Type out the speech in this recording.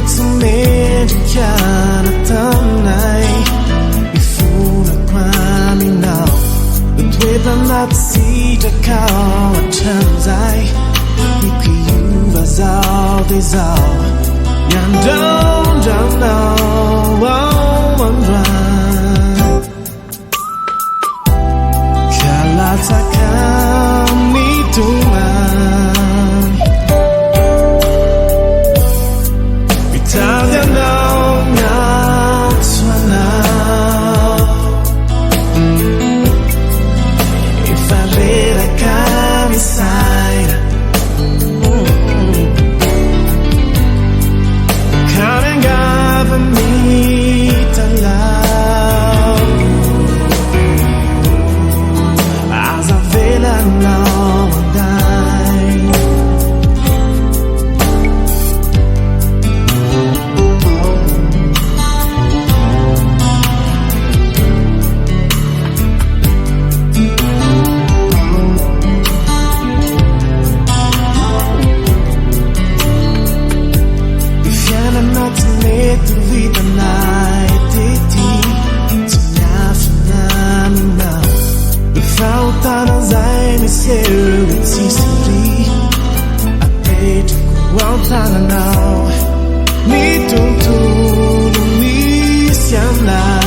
Tumedi chiara tanai Ifuna kwami now The dwepa matsita kawa chanzai Ikiyuva zao dezao Yandong jandao Wandrai Kalata kami tumai Italia now suona If I let a come inside Coming up and meet love As I vela now and die Now, me don't do, me siam now.